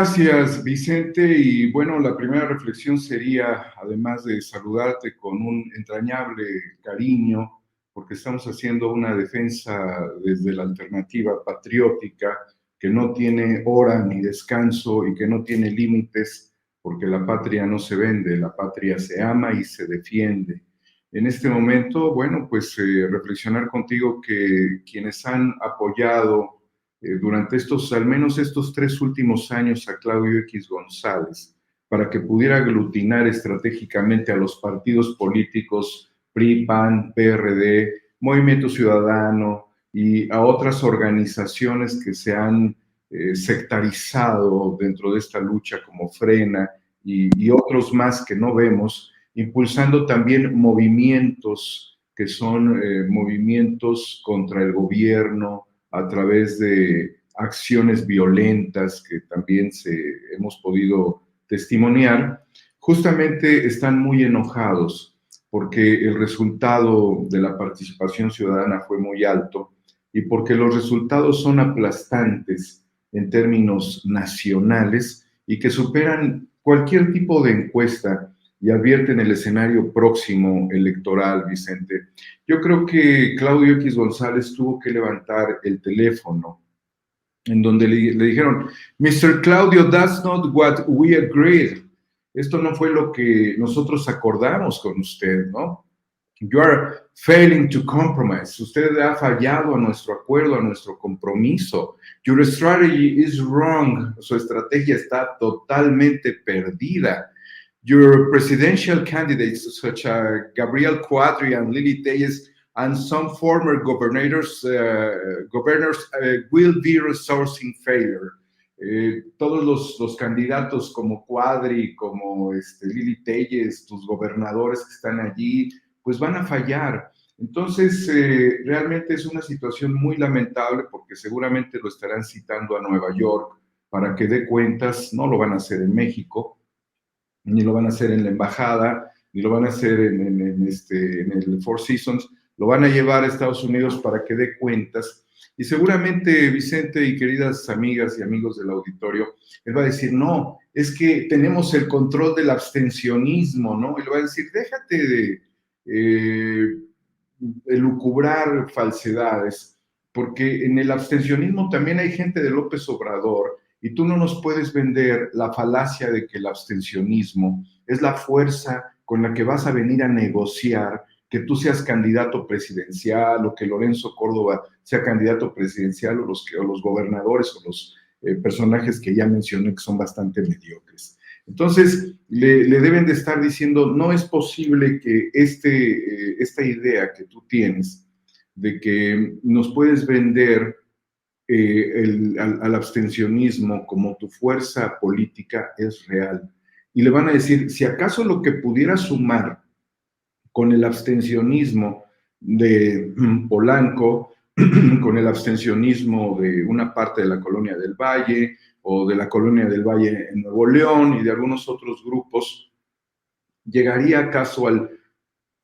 Gracias, Vicente. Y bueno, la primera reflexión sería, además de saludarte con un entrañable cariño, porque estamos haciendo una defensa desde la alternativa patriótica que no tiene hora ni descanso y que no tiene límites, porque la patria no se vende, la patria se ama y se defiende. En este momento, bueno, pues reflexionar contigo que quienes han apoyado durante al menos estos 3 últimos años a Claudio X González, para que pudiera aglutinar estratégicamente a los partidos políticos PRI, PAN, PRD, Movimiento Ciudadano y a otras organizaciones que se han sectarizado dentro de esta lucha como Frena y otros más que no vemos, impulsando también movimientos que son movimientos contra el gobierno, a través de acciones violentas que también hemos podido testimoniar, justamente están muy enojados porque el resultado de la participación ciudadana fue muy alto y porque los resultados son aplastantes en términos nacionales y que superan cualquier tipo de encuesta y advierten el escenario próximo electoral, Vicente. Yo creo que Claudio X González tuvo que levantar el teléfono en donde le dijeron, Mr. Claudio, that's not what we agreed. Esto no fue lo que nosotros acordamos con usted, ¿no? You are failing to compromise. Usted ha fallado a nuestro acuerdo, a nuestro compromiso. Your strategy is wrong. Su estrategia está totalmente perdida. Your presidential candidates, such as Gabriel Cuadri and Lili Telles, and some former governors will be resourcing failure. Todos los candidatos como Cuadri, como Lili Telles, tus gobernadores que están allí, pues van a fallar. Entonces, realmente es una situación muy lamentable porque seguramente lo estarán citando a Nueva York para que dé cuentas. No lo van a hacer en México, ni lo van a hacer en la embajada, ni lo van a hacer en el Four Seasons, lo van a llevar a Estados Unidos para que dé cuentas. Y seguramente Vicente y queridas amigas y amigos del auditorio, él va a decir, no, es que tenemos el control del abstencionismo, ¿no? Él va a decir, déjate de elucubrar falsedades, porque en el abstencionismo también hay gente de López Obrador y tú no nos puedes vender la falacia de que el abstencionismo es la fuerza con la que vas a venir a negociar que tú seas candidato presidencial o que Lorenzo Córdoba sea candidato presidencial o los gobernadores o los personajes que ya mencioné que son bastante mediocres. Entonces, le deben de estar diciendo, no es posible que esta idea que tú tienes de que nos puedes vender al abstencionismo como tu fuerza política es real. Y le van a decir, si acaso lo que pudiera sumar con el abstencionismo de Polanco, con el abstencionismo de una parte de la Colonia del Valle o de la Colonia del Valle en Nuevo León y de algunos otros grupos, llegaría acaso al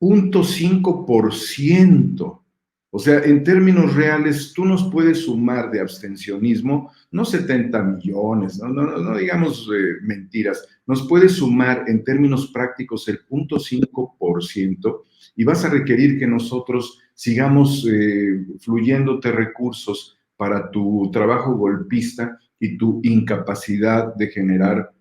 0.5%. O sea, en términos reales, tú nos puedes sumar de abstencionismo, no 70 millones, no digamos mentiras, nos puedes sumar en términos prácticos el 0.5% y vas a requerir que nosotros sigamos fluyéndote recursos para tu trabajo golpista y tu incapacidad de generar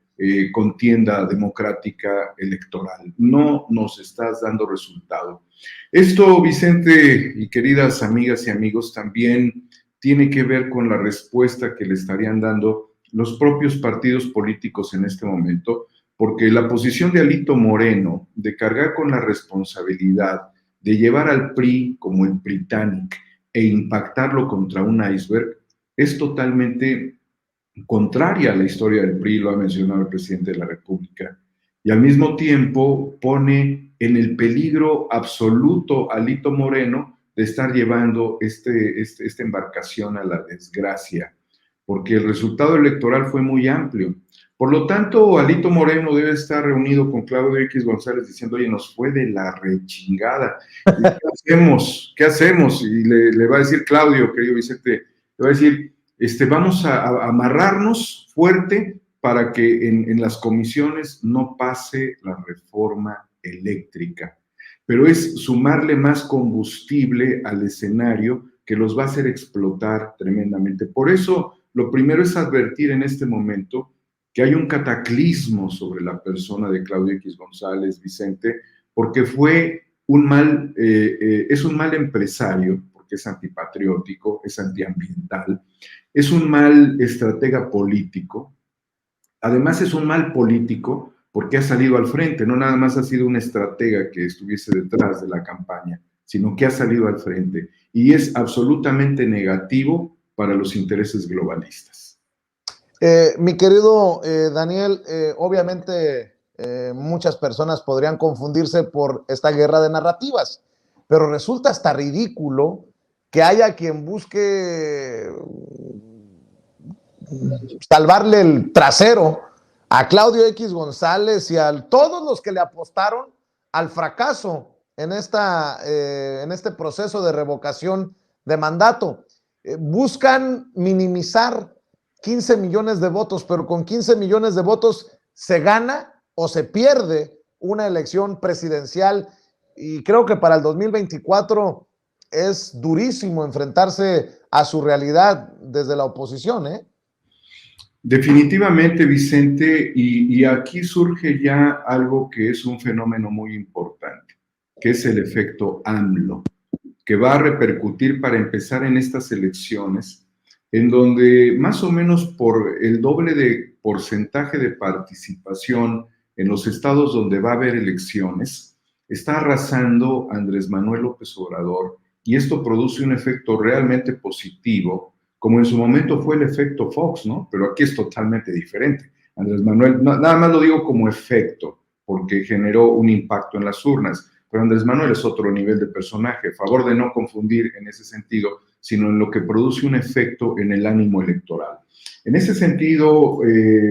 contienda democrática electoral. No nos estás dando resultado. Esto, Vicente y queridas amigas y amigos, también tiene que ver con la respuesta que le estarían dando los propios partidos políticos en este momento, porque la posición de Alito Moreno de cargar con la responsabilidad de llevar al PRI como el Britannic e impactarlo contra un iceberg es totalmente contraria a la historia del PRI, lo ha mencionado el presidente de la República, y al mismo tiempo pone en el peligro absoluto a Alito Moreno de estar llevando esta embarcación a la desgracia, porque el resultado electoral fue muy amplio. Por lo tanto, Alito Moreno debe estar reunido con Claudio X González diciendo, oye, nos fue de la rechingada. ¿Y qué hacemos? ¿Qué hacemos? Y le va a decir Claudio, querido Vicente, le va a decir, vamos a amarrarnos fuerte para que en las comisiones no pase la reforma eléctrica, pero es sumarle más combustible al escenario que los va a hacer explotar tremendamente. Por eso, lo primero es advertir en este momento que hay un cataclismo sobre la persona de Claudio X González, Vicente, porque es un mal empresario, porque es antipatriótico, es antiambiental, es un mal estratega político. Además es un mal político porque ha salido al frente, no nada más ha sido una estratega que estuviese detrás de la campaña, sino que ha salido al frente y es absolutamente negativo para los intereses globalistas. Mi querido Daniel, obviamente muchas personas podrían confundirse por esta guerra de narrativas, pero resulta hasta ridículo que haya quien busque salvarle el trasero a Claudio X González y a todos los que le apostaron al fracaso en este proceso de revocación de mandato. Buscan minimizar 15 millones de votos, pero con 15 millones de votos se gana o se pierde una elección presidencial, y creo que para el 2024 es durísimo enfrentarse a su realidad desde la oposición, ¿eh? Definitivamente, Vicente, y aquí surge ya algo que es un fenómeno muy importante, que es el efecto AMLO, que va a repercutir para empezar en estas elecciones, en donde más o menos por el doble de porcentaje de participación en los estados donde va a haber elecciones, está arrasando Andrés Manuel López Obrador, y esto produce un efecto realmente positivo, como en su momento fue el efecto Fox, ¿no? Pero aquí es totalmente diferente. Andrés Manuel, nada más lo digo como efecto, porque generó un impacto en las urnas, pero Andrés Manuel es otro nivel de personaje, a favor de no confundir en ese sentido, sino en lo que produce un efecto en el ánimo electoral. En ese sentido,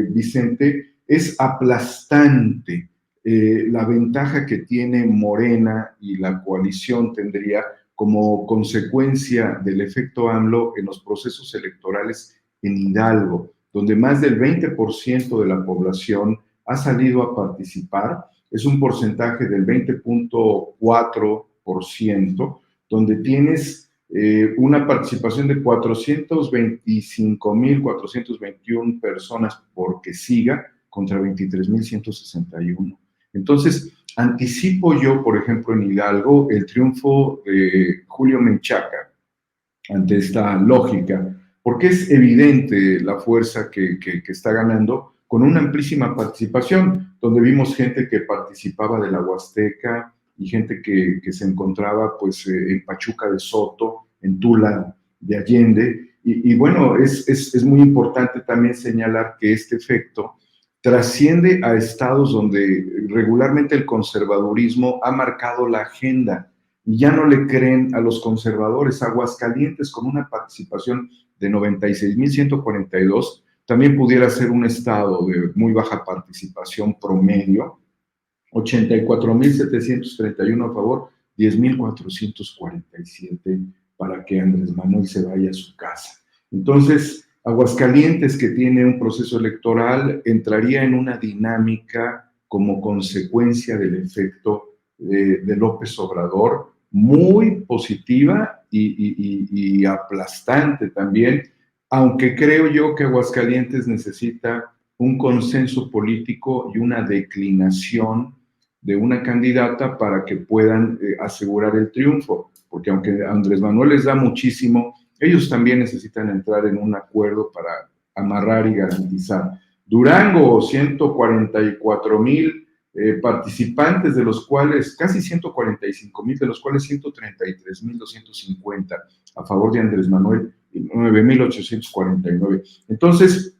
Vicente, es aplastante la ventaja que tiene Morena y la coalición tendría como consecuencia del efecto AMLO en los procesos electorales en Hidalgo, donde más del 20% de la población ha salido a participar. Es un porcentaje del 20.4%, donde tienes una participación de 425.421 personas porque siga contra 23.161. Entonces, anticipo yo, por ejemplo, en Hidalgo, el triunfo de Julio Menchaca ante esta lógica, porque es evidente la fuerza que está ganando con una amplísima participación, donde vimos gente que participaba de la Huasteca y gente que se encontraba pues en Pachuca de Soto, en Tula de Allende, y bueno, es muy importante también señalar que este efecto trasciende a estados donde regularmente el conservadurismo ha marcado la agenda y ya no le creen a los conservadores. Aguascalientes, con una participación de 96.142, también pudiera ser un estado de muy baja participación promedio, 84.731 a favor, 10.447 para que Andrés Manuel se vaya a su casa. Entonces, Aguascalientes, que tiene un proceso electoral, entraría en una dinámica como consecuencia del efecto de López Obrador, muy positiva y aplastante también, aunque creo yo que Aguascalientes necesita un consenso político y una declinación de una candidata para que puedan asegurar el triunfo, porque aunque Andrés Manuel les da muchísimo, ellos también necesitan entrar en un acuerdo para amarrar y garantizar. Durango, 144,000 participantes, de los cuales casi 145,000, de los cuales 133,250 a favor de Andrés Manuel y 9,849. Entonces,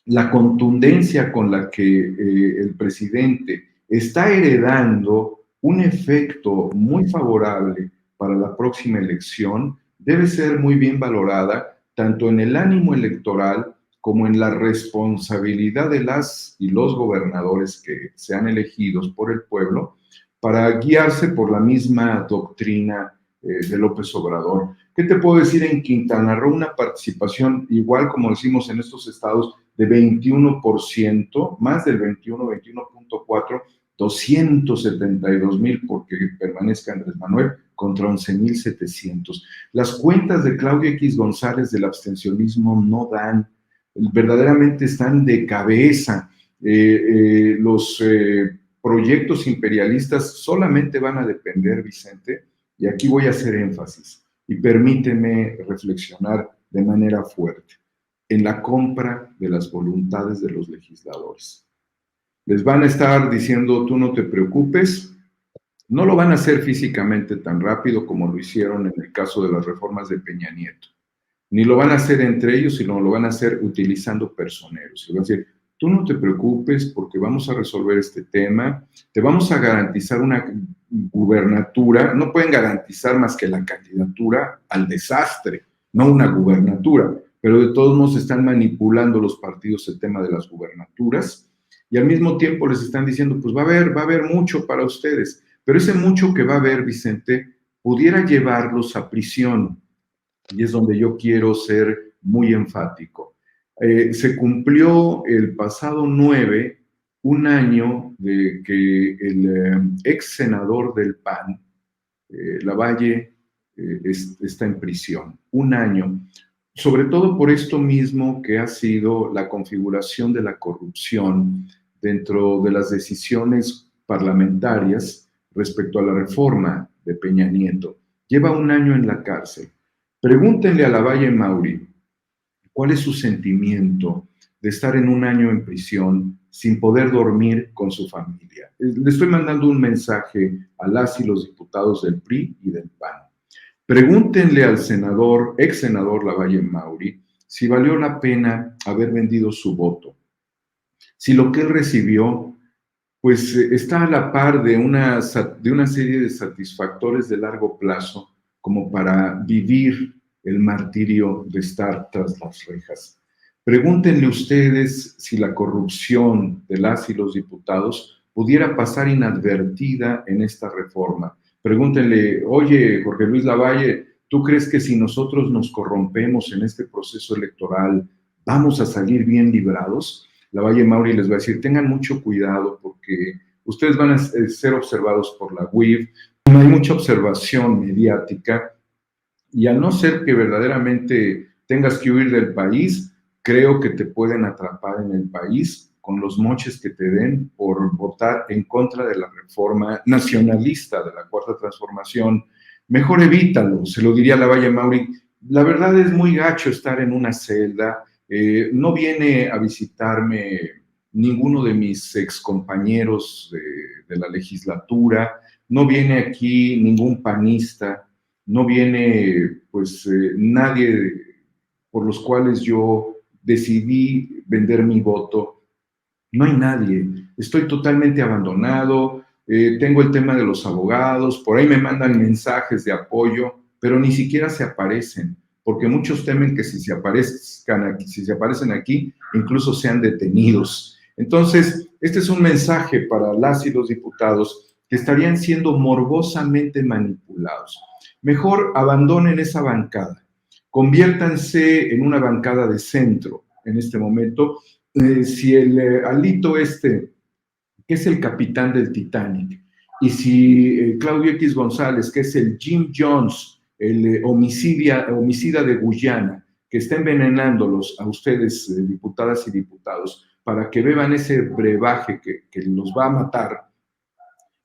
la contundencia con la que el presidente está heredando un efecto muy favorable para la próxima elección debe ser muy bien valorada, tanto en el ánimo electoral como en la responsabilidad de las y los gobernadores que sean elegidos por el pueblo para guiarse por la misma doctrina de López Obrador. ¿Qué te puedo decir en Quintana Roo? Una participación, igual como decimos en estos estados, de 21%, más del 21, 21.4, 272,000 porque permanezca Andrés Manuel contra 11,700. Las cuentas de Claudia X González del abstencionismo no dan, verdaderamente están de cabeza. Los proyectos imperialistas solamente van a depender, Vicente, y aquí voy a hacer énfasis, y permíteme reflexionar de manera fuerte, en la compra de las voluntades de los legisladores. Les van a estar diciendo, tú no te preocupes, no lo van a hacer físicamente tan rápido como lo hicieron en el caso de las reformas de Peña Nieto, ni lo van a hacer entre ellos, sino lo van a hacer utilizando personeros. Y van a decir, tú no te preocupes porque vamos a resolver este tema, te vamos a garantizar una gubernatura, no pueden garantizar más que la candidatura al desastre, no una gubernatura, pero de todos modos están manipulando los partidos el tema de las gubernaturas y al mismo tiempo les están diciendo, pues va a haber mucho para ustedes, pero ese mucho que va a haber, Vicente, pudiera llevarlos a prisión, y es donde yo quiero ser muy enfático. Se cumplió el pasado 9 un año de que el ex senador del PAN, Lavalle, está en prisión. Un año. Sobre todo por esto mismo que ha sido la configuración de la corrupción dentro de las decisiones parlamentarias respecto a la reforma de Peña Nieto. Lleva un año en la cárcel. Pregúntenle a Lavalle Mauri cuál es su sentimiento de estar en un año en prisión sin poder dormir con su familia. Le estoy mandando un mensaje a las y los diputados del PRI y del PAN. Pregúntenle al senador, ex senador Lavalle Mauri, si valió la pena haber vendido su voto. Si lo que él recibió, pues está a la par de una serie de satisfactores de largo plazo como para vivir el martirio de estar tras las rejas. Pregúntenle ustedes si la corrupción de las y los diputados pudiera pasar inadvertida en esta reforma. Pregúntenle, oye, Jorge Luis Lavalle, ¿tú crees que si nosotros nos corrompemos en este proceso electoral vamos a salir bien librados? Lavalle Mauri les va a decir, tengan mucho cuidado porque ustedes van a ser observados por la UIF, no hay mucha observación mediática y a no ser que verdaderamente tengas que huir del país, creo que te pueden atrapar en el país con los moches que te den por votar en contra de la reforma nacionalista de la Cuarta Transformación. Mejor evítalo, se lo diría Lavalle Mauri. La verdad es muy gacho estar en una celda. No viene a visitarme ninguno de mis excompañeros de la legislatura, no viene aquí ningún panista, no viene pues nadie por los cuales yo decidí vender mi voto. No hay nadie, estoy totalmente abandonado, tengo el tema de los abogados, por ahí me mandan mensajes de apoyo, pero ni siquiera se aparecen, porque muchos temen que si se aparecen aquí, incluso sean detenidos. Entonces, este es un mensaje para las y los diputados que estarían siendo morbosamente manipulados. Mejor abandonen esa bancada, conviértanse en una bancada de centro en este momento. Si el Alito que es el capitán del Titanic, y si Claudio X González, que es el Jim Jones, el homicida de Guyana, que está envenenándolos a ustedes, diputadas y diputados, para que beban ese brebaje que los va a matar,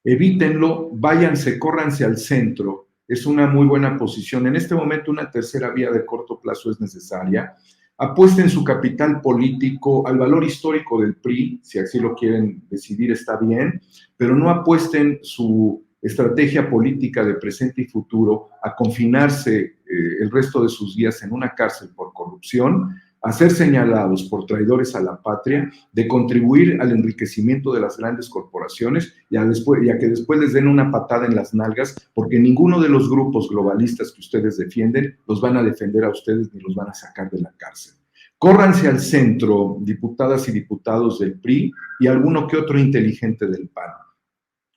evítenlo, váyanse, córranse al centro, es una muy buena posición. En este momento una tercera vía de corto plazo es necesaria. Apuesten su capital político al valor histórico del PRI, si así lo quieren decidir está bien, pero no apuesten su estrategia política de presente y futuro a confinarse el resto de sus días en una cárcel por corrupción, a ser señalados por traidores a la patria, de contribuir al enriquecimiento de las grandes corporaciones y a que después les den una patada en las nalgas, porque ninguno de los grupos globalistas que ustedes defienden los van a defender a ustedes ni los van a sacar de la cárcel. Córranse al centro, diputadas y diputados del PRI y alguno que otro inteligente del PAN.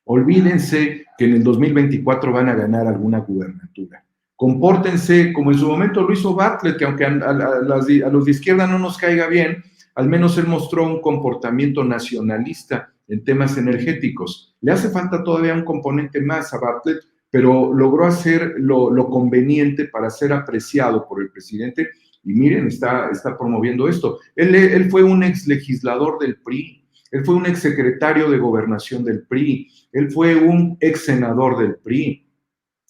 Olvídense que en el 2024 van a ganar alguna gubernatura. Compórtense como en su momento lo hizo Bartlett, que aunque a los de izquierda no nos caiga bien, al menos él mostró un comportamiento nacionalista en temas energéticos. Le hace falta todavía un componente más a Bartlett, pero logró hacer lo conveniente para ser apreciado por el presidente. Y miren, está promoviendo esto. Él fue un ex legislador del PRI, él fue un ex secretario de gobernación del PRI, él fue un ex senador del PRI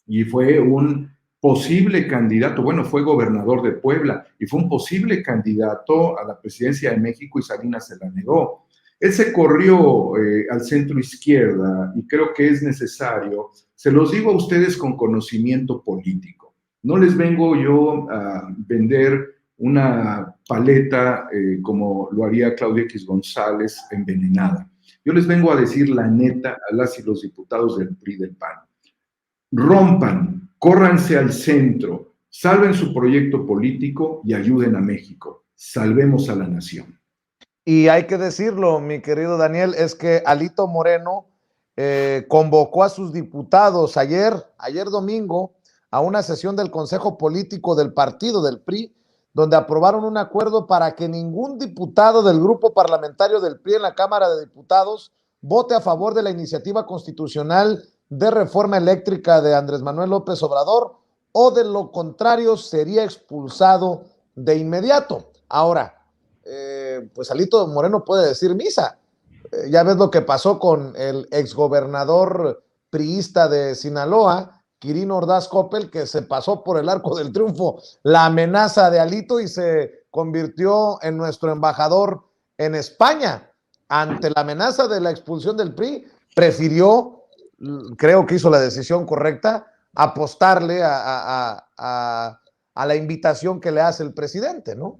y fue un posible candidato, bueno, fue gobernador de Puebla y fue un posible candidato a la presidencia de México y Salinas se la negó. Él se corrió al centro izquierda y creo que es necesario, se los digo a ustedes con conocimiento político, no les vengo yo a vender una paleta como lo haría Claudia X González envenenada. Yo les vengo a decir la neta a las y los diputados del PRI del PAN. Rompan, córranse al centro, salven su proyecto político y ayuden a México. Salvemos a la nación. Y hay que decirlo, mi querido Daniel, es que Alito Moreno convocó a sus diputados ayer domingo a una sesión del Consejo Político del partido del PRI, donde aprobaron un acuerdo para que ningún diputado del grupo parlamentario del PRI en la Cámara de Diputados vote a favor de la iniciativa constitucional de reforma eléctrica de Andrés Manuel López Obrador, o de lo contrario sería expulsado de inmediato. Ahora, pues Alito Moreno puede decir misa. Ya ves lo que pasó con el exgobernador priista de Sinaloa, Quirino Ordaz Coppel, que se pasó por el arco del triunfo la amenaza de Alito y se convirtió en nuestro embajador en España. Ante la amenaza de la expulsión del PRI, prefirió, creo que hizo la decisión correcta, apostarle a la invitación que le hace el presidente, ¿no?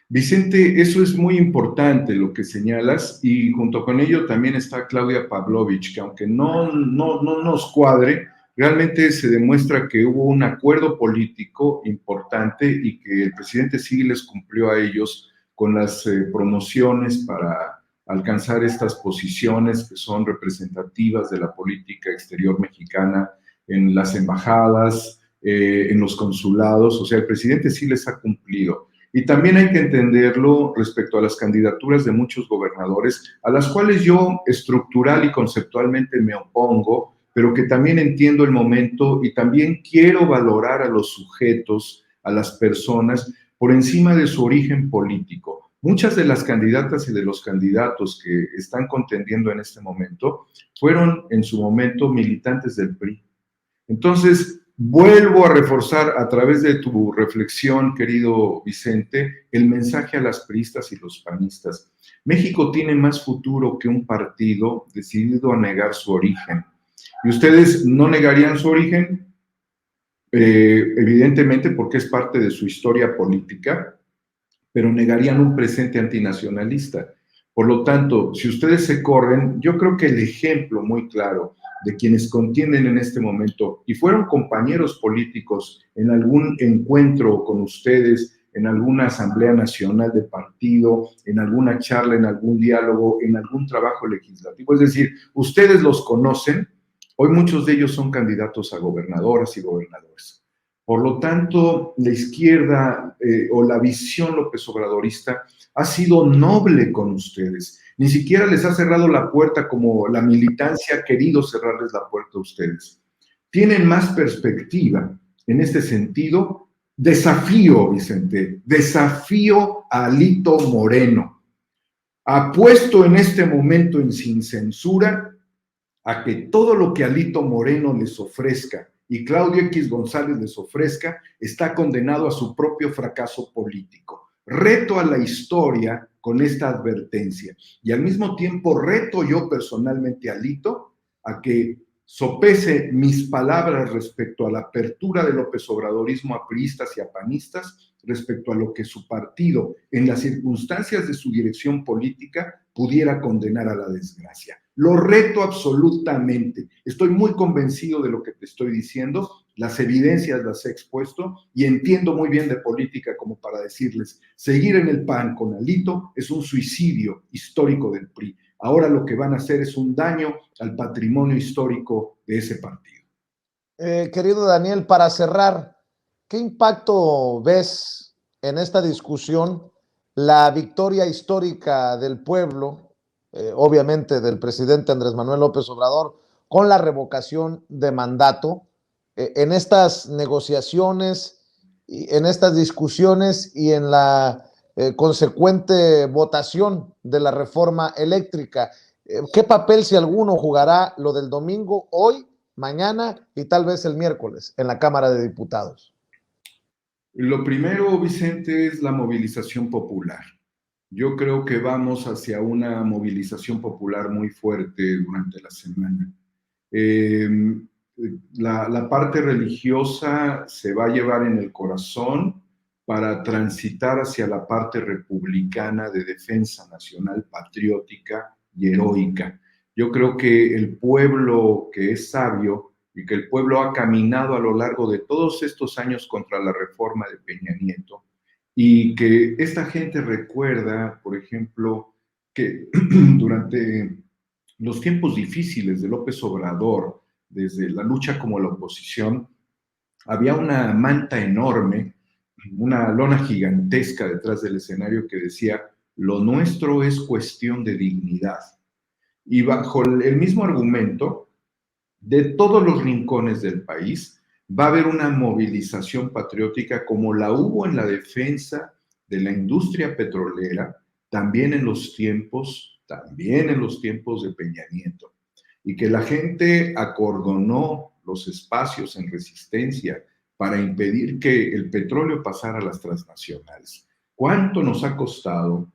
Vicente, eso es muy importante lo que señalas y junto con ello también está Claudia Pavlovich, que aunque no nos cuadre, realmente se demuestra que hubo un acuerdo político importante y que el presidente sí les cumplió a ellos con las promociones para alcanzar estas posiciones que son representativas de la política exterior mexicana en las embajadas, en los consulados. O sea, el presidente sí les ha cumplido. Y también hay que entenderlo respecto a las candidaturas de muchos gobernadores, a las cuales yo estructural y conceptualmente me opongo, pero que también entiendo el momento y también quiero valorar a los sujetos, a las personas, por encima de su origen político. Muchas de las candidatas y de los candidatos que están contendiendo en este momento fueron en su momento militantes del PRI. Entonces, vuelvo a reforzar a través de tu reflexión, querido Vicente, el mensaje a las priistas y los panistas. México tiene más futuro que un partido decidido a negar su origen. ¿Y ustedes no negarían su origen? Evidentemente porque es parte de su historia política, pero negarían un presente antinacionalista. Por lo tanto, si ustedes se corren, yo creo que el ejemplo muy claro de quienes contienden en este momento y fueron compañeros políticos en algún encuentro con ustedes, en alguna asamblea nacional de partido, en alguna charla, en algún diálogo, en algún trabajo legislativo, es decir, ustedes los conocen, hoy muchos de ellos son candidatos a gobernadoras y gobernadores. Por lo tanto, la izquierda o la visión López Obradorista ha sido noble con ustedes. Ni siquiera les ha cerrado la puerta como la militancia ha querido cerrarles la puerta a ustedes. Tienen más perspectiva en este sentido. Desafío, Vicente, desafío a Alito Moreno. Apuesto en este momento en Sin Censura a que todo lo que Alito Moreno les ofrezca y Claudio X González les ofrezca está condenado a su propio fracaso político. Reto a la historia con esta advertencia y al mismo tiempo reto yo personalmente a Alito a que sopese mis palabras respecto a la apertura del López Obradorismo a priistas y a panistas, respecto a lo que su partido, en las circunstancias de su dirección política, pudiera condenar a la desgracia. Lo reto absolutamente. Estoy muy convencido de lo que te estoy diciendo, las evidencias las he expuesto y entiendo muy bien de política como para decirles, seguir en el PAN con Alito es un suicidio histórico del PRI. Ahora lo que van a hacer es un daño al patrimonio histórico de ese partido. Querido Daniel, para cerrar, ¿qué impacto ves en esta discusión la victoria histórica del pueblo, obviamente del presidente Andrés Manuel López Obrador, con la revocación de mandato, en estas negociaciones, en estas discusiones y en la consecuente votación de la reforma eléctrica? ¿Qué papel, si alguno, jugará lo del domingo, hoy, mañana y tal vez el miércoles en la Cámara de Diputados? Lo primero, Vicente, es la movilización popular. Yo creo que vamos hacia una movilización popular muy fuerte durante la semana. Eh, la parte religiosa se va a llevar en el corazón para transitar hacia la parte republicana de defensa nacional patriótica y heroica. Yo creo que el pueblo que es sabio y que el pueblo ha caminado a lo largo de todos estos años contra la reforma de Peña Nieto, y que esta gente recuerda, por ejemplo, que durante los tiempos difíciles de López Obrador, desde la lucha como la oposición, había una manta enorme, una lona gigantesca detrás del escenario que decía: lo nuestro es cuestión de dignidad. Y bajo el mismo argumento, de todos los rincones del país va a haber una movilización patriótica como la hubo en la defensa de la industria petrolera, también en los tiempos de Peña Nieto, y que la gente acordonó los espacios en resistencia para impedir que el petróleo pasara a las transnacionales. ¿Cuánto nos ha costado?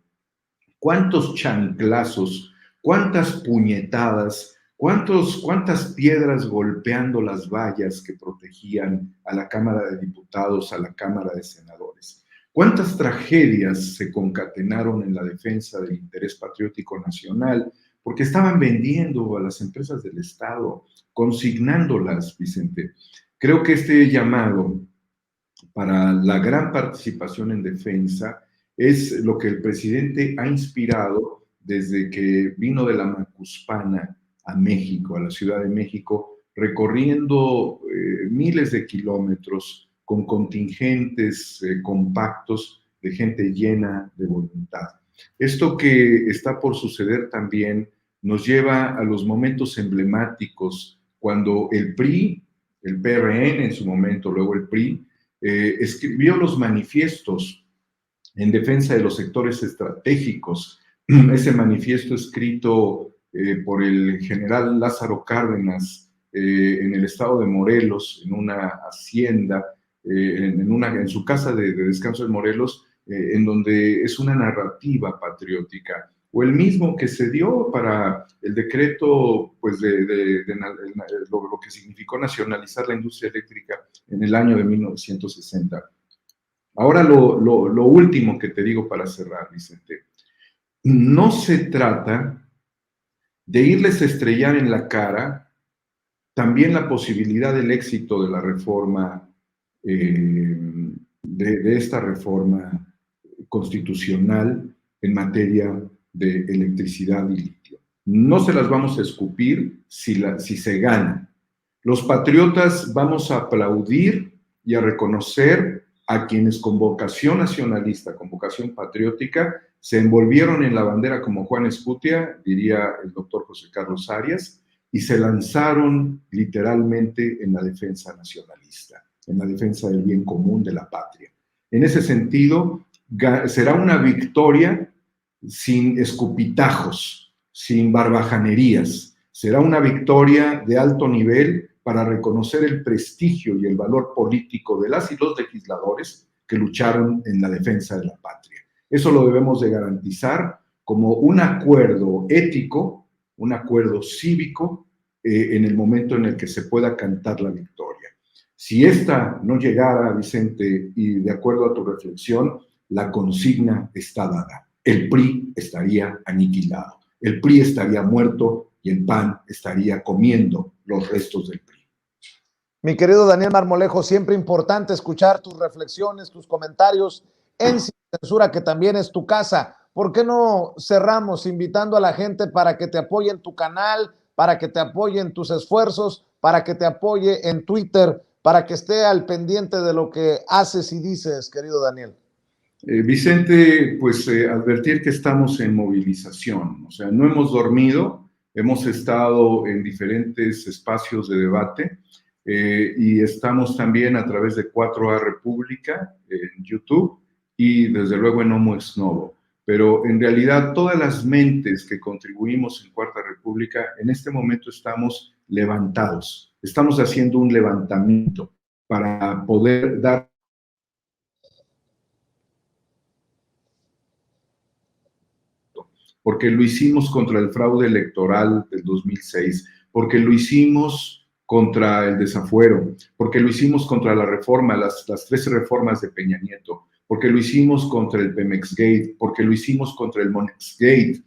¿Cuántos chanclazos? ¿Cuántas puñetadas? ¿Cuántas piedras golpeando las vallas que protegían a la Cámara de Diputados, a la Cámara de Senadores? ¿Cuántas tragedias se concatenaron en la defensa del interés patriótico nacional? Porque estaban vendiendo a las empresas del Estado, consignándolas, Vicente. Creo que este llamado para la gran participación en defensa es lo que el presidente ha inspirado desde que vino de la Macuspana a México, a la Ciudad de México, recorriendo miles de kilómetros con contingentes compactos de gente llena de voluntad. Esto que está por suceder también nos lleva a los momentos emblemáticos cuando el PRI, el PRN en su momento, luego el PRI, escribió los manifiestos en defensa de los sectores estratégicos. Ese manifiesto escrito por el general Lázaro Cárdenas en el estado de Morelos, en una hacienda, en su casa de descanso de Morelos, en donde es una narrativa patriótica, o el mismo que se dio para el decreto, pues, lo que significó nacionalizar la industria eléctrica en el año de 1960. Ahora lo último que te digo para cerrar, Vicente, no se trata de irles a estrellar en la cara también la posibilidad del éxito de la reforma, de esta reforma constitucional en materia de electricidad y litio. No se las vamos a escupir si se gana. Los patriotas vamos a aplaudir y a reconocer a quienes con vocación nacionalista, con vocación patriótica, se envolvieron en la bandera como Juan Escutia, diría el doctor José Carlos Arias, y se lanzaron literalmente en la defensa nacionalista, en la defensa del bien común de la patria. En ese sentido, será una victoria sin escupitajos, sin barbajanerías. Será una victoria de alto nivel para reconocer el prestigio y el valor político de las y los legisladores que lucharon en la defensa de la patria. Eso lo debemos de garantizar como un acuerdo ético, un acuerdo cívico, en el momento en el que se pueda cantar la victoria. Si esta no llegara, Vicente, y de acuerdo a tu reflexión, la consigna está dada. El PRI estaría aniquilado, el PRI estaría muerto y el PAN estaría comiendo los restos del PRI. Mi querido Daniel Marmolejo, siempre importante escuchar tus reflexiones, tus comentarios en Sin Censura, que también es tu casa. ¿Por qué no cerramos invitando a la gente para que te apoye en tu canal, para que te apoye en tus esfuerzos, para que te apoye en Twitter, para que esté al pendiente de lo que haces y dices, querido Daniel? Vicente, pues advertir que estamos en movilización, o sea, no hemos dormido, hemos estado en diferentes espacios de debate y estamos también a través de 4A República en YouTube y desde luego en Homo Ex Novo. Pero en realidad todas las mentes que contribuimos en Cuarta República, en este momento estamos levantados, estamos haciendo un levantamiento para poder dar porque lo hicimos contra el fraude electoral del 2006, porque lo hicimos contra el desafuero, porque lo hicimos contra la reforma, las 13 reformas de Peña Nieto, porque lo hicimos contra el Pemex Gate, porque lo hicimos contra el Monex Gate,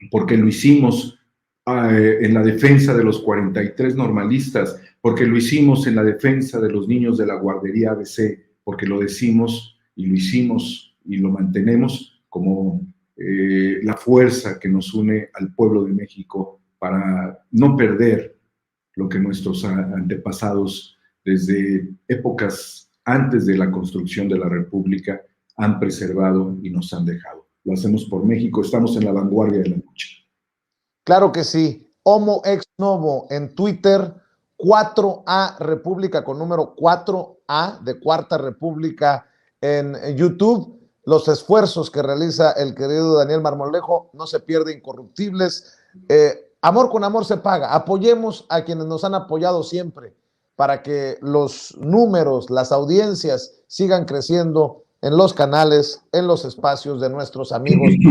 porque lo hicimos en la defensa de los 43 normalistas, porque lo hicimos en la defensa de los niños de la guardería ABC, porque lo decimos y lo hicimos y lo mantenemos como la fuerza que nos une al pueblo de México para no perder lo que nuestros antepasados desde épocas antes de la construcción de la República han preservado y nos han dejado. Lo hacemos por México, estamos en la vanguardia de la lucha. Claro que sí. Homo Ex Novo en Twitter, 4A República con número 4A de Cuarta República en YouTube. Los esfuerzos que realiza el querido Daniel Marmolejo no se pierden, incorruptibles. Amor con amor se paga. Apoyemos a quienes nos han apoyado siempre para que los números, las audiencias sigan creciendo en los canales, en los espacios de nuestros amigos que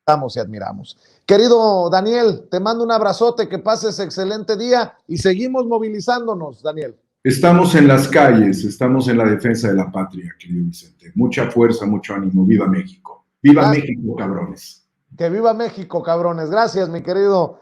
amamos y admiramos. Querido Daniel, te mando un abrazote, que pases excelente día y seguimos movilizándonos, Daniel. Estamos en las calles, estamos en la defensa de la patria, querido Vicente. Mucha fuerza, mucho ánimo. ¡Viva México! ¡Viva México, cabrones! Que viva México, cabrones. Gracias, mi querido